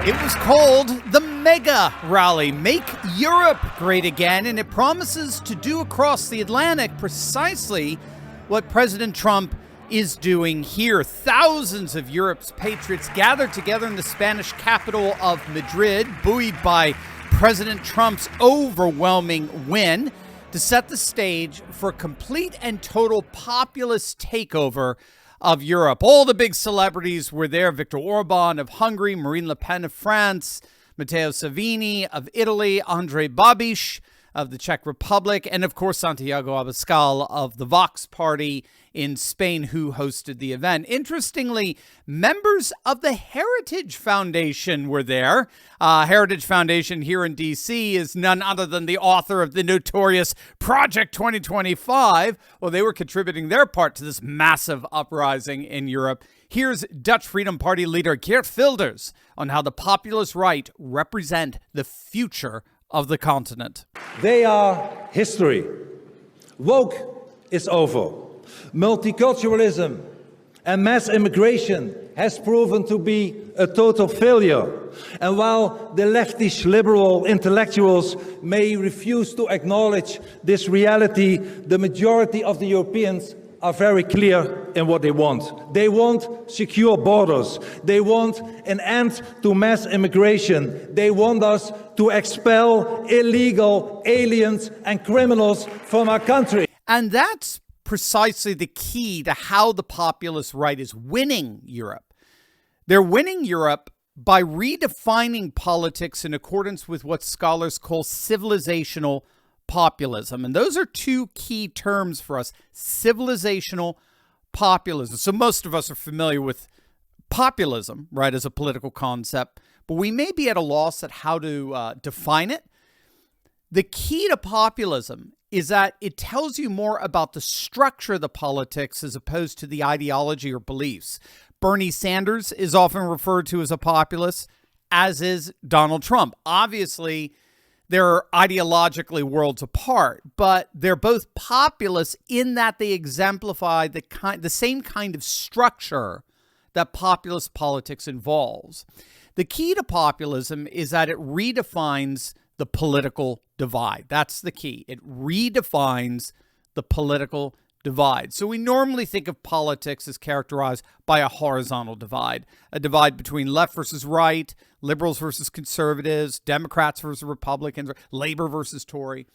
It was called the Mega Rally, Make Europe Great Again, and it promises to do across the Atlantic precisely what President Trump is doing here. Thousands of Europe's patriots gathered together in the Spanish capital of Madrid, buoyed by President Trump's overwhelming win, to set the stage for a complete and total populist takeover of Europe. All the big celebrities were there. Viktor Orban of Hungary, Marine Le Pen of France, Matteo Salvini of Italy, Andrej Babiš of the Czech Republic, and of course Santiago Abascal of the Vox Party in Spain, who hosted the event. Interestingly, members of the Heritage Foundation were there. Heritage Foundation here in D.C. is none other than the author of the notorious Project 2025. Well, they were contributing their part to this massive uprising in Europe. Here's Dutch Freedom Party leader Geert Wilders on how the populist right represent the future of the continent. They are history. Woke is over. Multiculturalism and mass immigration has proven to be a total failure. And while the leftish liberal intellectuals may refuse to acknowledge this reality, the majority of the Europeans are very clear in what they want. They want secure borders. They want an end to mass immigration. They want us to expel illegal aliens and criminals from our country. And that's precisely the key to how the populist right is winning Europe. They're winning Europe by redefining politics in accordance with what scholars call civilizational populism. And those are two key terms for us: civilizational populism. So most of us are familiar with populism, right, as a political concept, but we may be at a loss at how to define it. The key to populism is that it tells you more about the structure of the politics as opposed to the ideology or beliefs. Bernie Sanders is often referred to as a populist, as is Donald Trump. Obviously, they're ideologically worlds apart, but they're both populist in that they exemplify the same kind of structure that populist politics involves. The key to populism is that it redefines the political divide. That's the key. It redefines the political divide. So we normally think of politics as characterized by a horizontal divide, a divide between left versus right, liberals versus conservatives, Democrats versus Republicans, Labor versus Tory.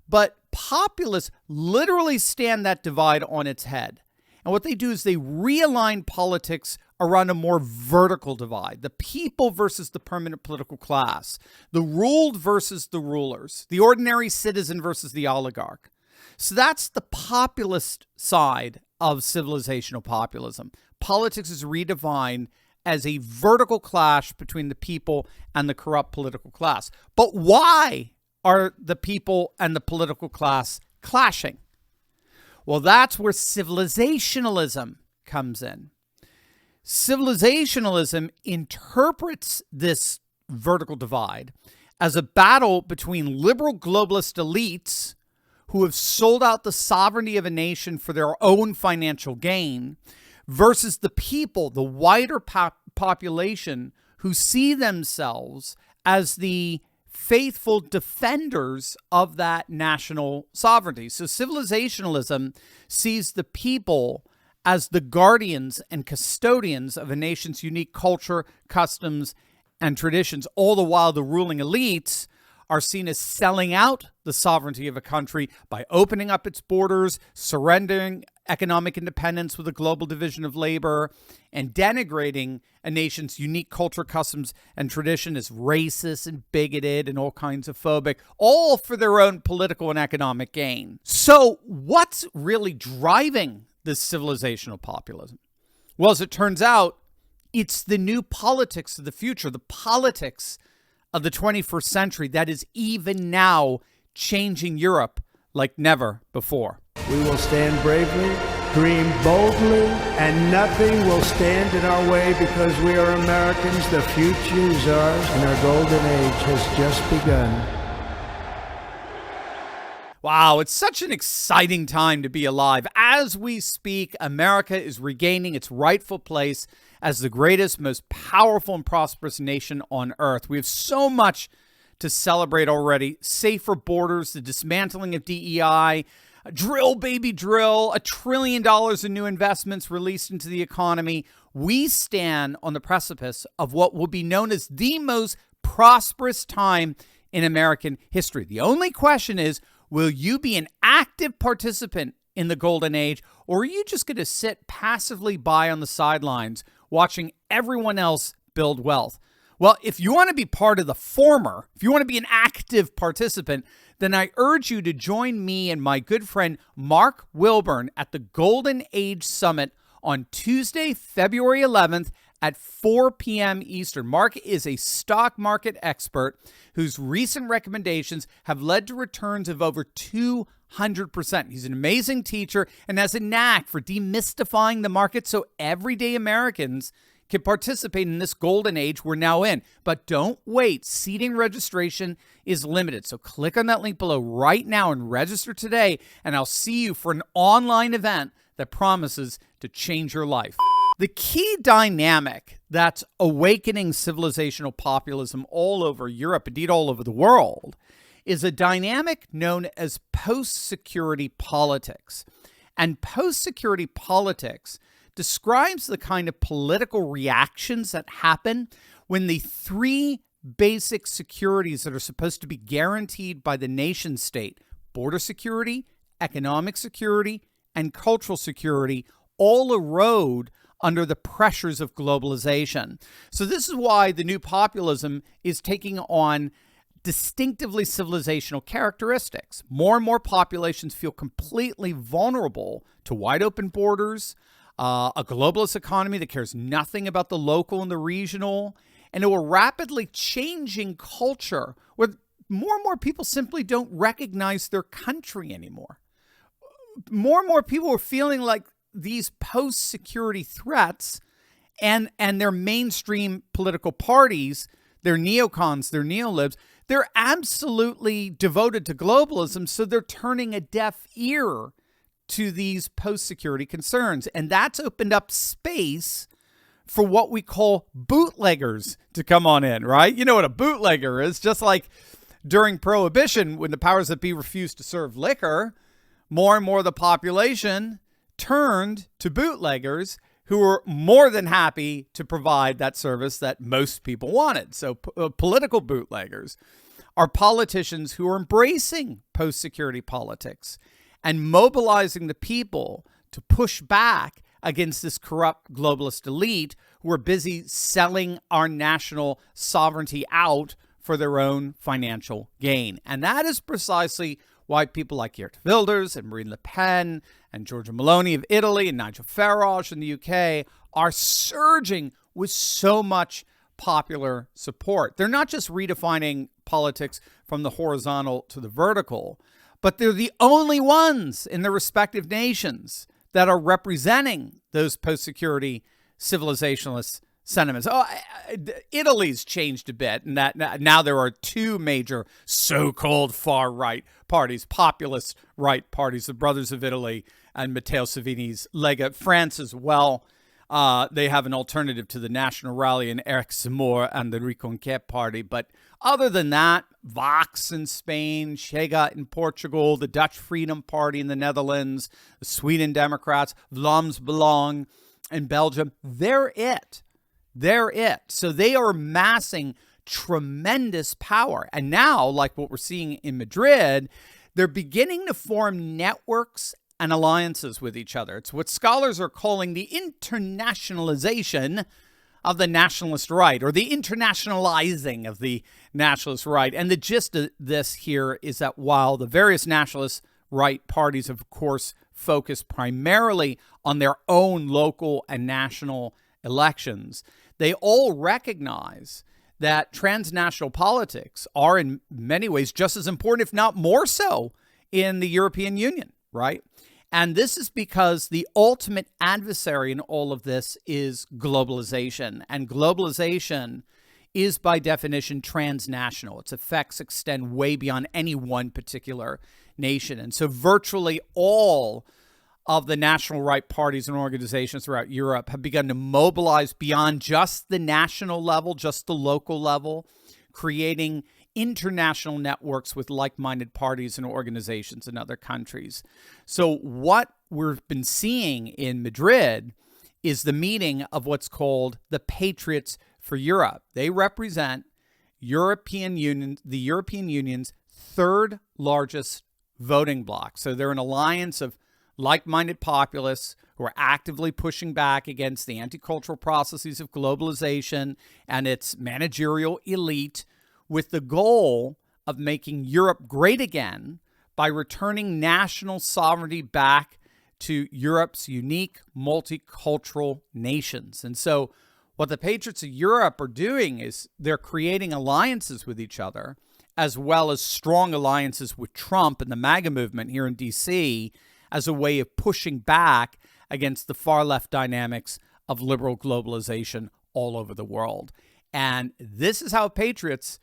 But populists literally stand that divide on its head. And what they do is they realign politics around a more vertical divide, the people versus the permanent political class, the ruled versus the rulers, the ordinary citizen versus the oligarch. So that's the populist side of civilizational populism. Politics is redefined as a vertical clash between the people and the corrupt political class. But why are the people and the political class clashing? Well, that's where civilizationalism comes in. Civilizationalism interprets this vertical divide as a battle between liberal globalist elites who have sold out the sovereignty of a nation for their own financial gain versus the people, the wider population, who see themselves as the faithful defenders of that national sovereignty. So civilizationalism sees the people as the guardians and custodians of a nation's unique culture, customs, and traditions, all the while the ruling elites are seen as selling out the sovereignty of a country by opening up its borders, surrendering economic independence with a global division of labor, and denigrating a nation's unique culture, customs, and tradition as racist and bigoted and all kinds of phobic, all for their own political and economic gain. So what's really driving this civilizational populism? Well, as it turns out, it's the new politics of the future, the politics of the 21st century that is even now changing Europe like never before. We will stand bravely, dream boldly, and nothing will stand in our way because we are Americans. The future is ours, and our golden age has just begun. Wow, it's such an exciting time to be alive. As we speak, America is regaining its rightful place as the greatest, most powerful and prosperous nation on earth. We have so much to celebrate already. Safer borders, the dismantling of DEI, drill, baby, drill, $1 trillion in new investments released into the economy. We stand on the precipice of what will be known as the most prosperous time in American history. The only question is, will you be an active participant in the golden age, or are you just going to sit passively by on the sidelines watching everyone else build wealth? Well, if you want to be part of the former, if you want to be an active participant, then I urge you to join me and my good friend Mark Wilburn at the Golden Age Summit on Tuesday, February 11th at 4 p.m. Eastern. Mark is a stock market expert whose recent recommendations have led to returns of over 200%. He's an amazing teacher and has a knack for demystifying the market so everyday Americans can participate in this golden age we're now in. But don't wait. Seating registration is limited. So click on that link below right now and register today, and I'll see you for an online event that promises to change your life. The key dynamic that's awakening civilizational populism all over Europe, indeed all over the world, is a dynamic known as post-security politics. And post-security politics describes the kind of political reactions that happen when the three basic securities that are supposed to be guaranteed by the nation state, border security, economic security, and cultural security, all erode under the pressures of globalization. So this is why the new populism is taking on distinctively civilizational characteristics. More and more populations feel completely vulnerable to wide open borders, a globalist economy that cares nothing about the local and the regional, and a rapidly changing culture where more and more people simply don't recognize their country anymore. More and more people are feeling like these post-security threats and their mainstream political parties, their neocons, their neolibs, they're absolutely devoted to globalism, so they're turning a deaf ear to these post-security concerns. And that's opened up space for what we call bootleggers to come on in, right? You know what a bootlegger is. Just like during Prohibition, when the powers that be refused to serve liquor, more and more of the population turned to bootleggers who were more than happy to provide that service that most people wanted. So political bootleggers are politicians who are embracing post-security politics and mobilizing the people to push back against this corrupt globalist elite who are busy selling our national sovereignty out for their own financial gain. And that is precisely why people like Geert Wilders and Marine Le Pen and Giorgia Meloni of Italy and Nigel Farage in the UK are surging with so much popular support. They're not just redefining politics from the horizontal to the vertical, but they're the only ones in their respective nations that are representing those post-security civilizationalist sentiments. Italy's changed a bit, and that now there are two major so-called far-right parties, populist right parties, the Brothers of Italy and Matteo Salvini's Lega. France as well. They have an alternative to the National Rally in Eric Zemmour and the Reconquête Party. But other than that, Vox in Spain, Chega in Portugal, the Dutch Freedom Party in the Netherlands, the Sweden Democrats, Vlaams Belang in Belgium, they're it. They're it. So they are amassing tremendous power. And now, like what we're seeing in Madrid, they're beginning to form networks and alliances with each other. It's what scholars are calling the internationalization of the nationalist right, or the internationalizing of the nationalist right. And the gist of this here is that while the various nationalist right parties, of course, focus primarily on their own local and national elections, they all recognize that transnational politics are in many ways just as important, if not more so, in the European Union, right? And this is because the ultimate adversary in all of this is globalization. And globalization is by definition transnational. Its effects extend way beyond any one particular nation. And so virtually all of the national right parties and organizations throughout Europe have begun to mobilize beyond just the national level, just the local level, creating international networks with like-minded parties and organizations in other countries. So what we've been seeing in Madrid is the meeting of what's called the Patriots for Europe. They represent the European Union's third largest voting bloc. So they're an alliance of like-minded populists who are actively pushing back against the anti-cultural processes of globalization and its managerial elite, with the goal of making Europe great again by returning national sovereignty back to Europe's unique multicultural nations. And so what the Patriots of Europe are doing is they're creating alliances with each other, as well as strong alliances with Trump and the MAGA movement here in D.C., as a way of pushing back against the far-left dynamics of liberal globalization all over the world. And this is how Patriots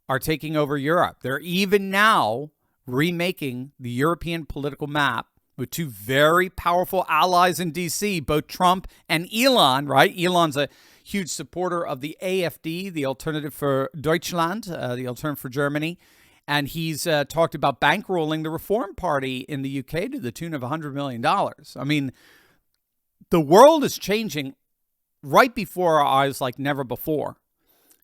are taking over Europe. They're even now remaking the European political map with two very powerful allies in D.C., both Trump and Elon, right? Elon's a huge supporter of the AfD, the Alternative for Deutschland, the Alternative for Germany. And he's talked about bankrolling the Reform Party in the UK to the tune of $100 million. I mean, the world is changing right before our eyes like never before.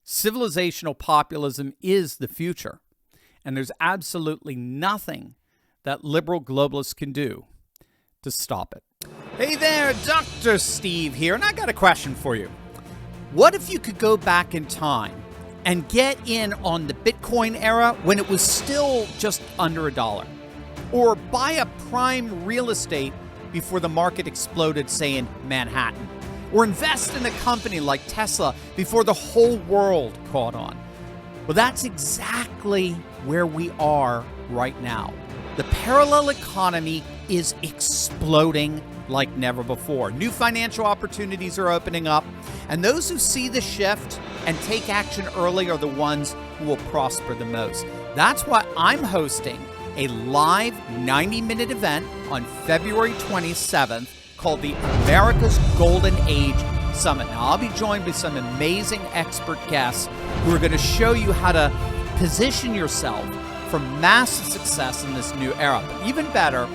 Civilizational populism is the future, and there's absolutely nothing that liberal globalists can do to stop it. Hey there, Dr. Steve here, and I got a question for you. What if you could go back in time and get in on the Bitcoin era when it was still just under $1? Or buy a prime real estate before the market exploded, say, in Manhattan? Or invest in a company like Tesla before the whole world caught on? Well, that's exactly where we are right now. The parallel economy is exploding like never before. New financial opportunities are opening up, and those who see the shift and take action early are the ones who will prosper the most. That's why I'm hosting a live 90-minute event on February 27th called the America's Golden Age Summit. Now, I'll be joined by some amazing expert guests who are going to show you how to position yourself for massive success in this new era. But even better,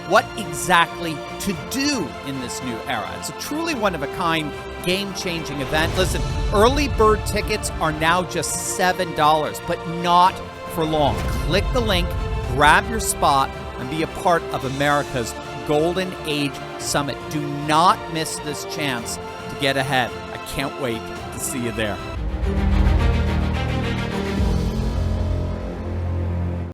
what exactly to do in this new era. It's a truly one-of-a-kind, game-changing event. Listen, early bird tickets are now just $7, but not for long. Click the link, grab your spot, and be a part of America's Golden Age Summit. Do not miss this chance to get ahead. I can't wait to see you there.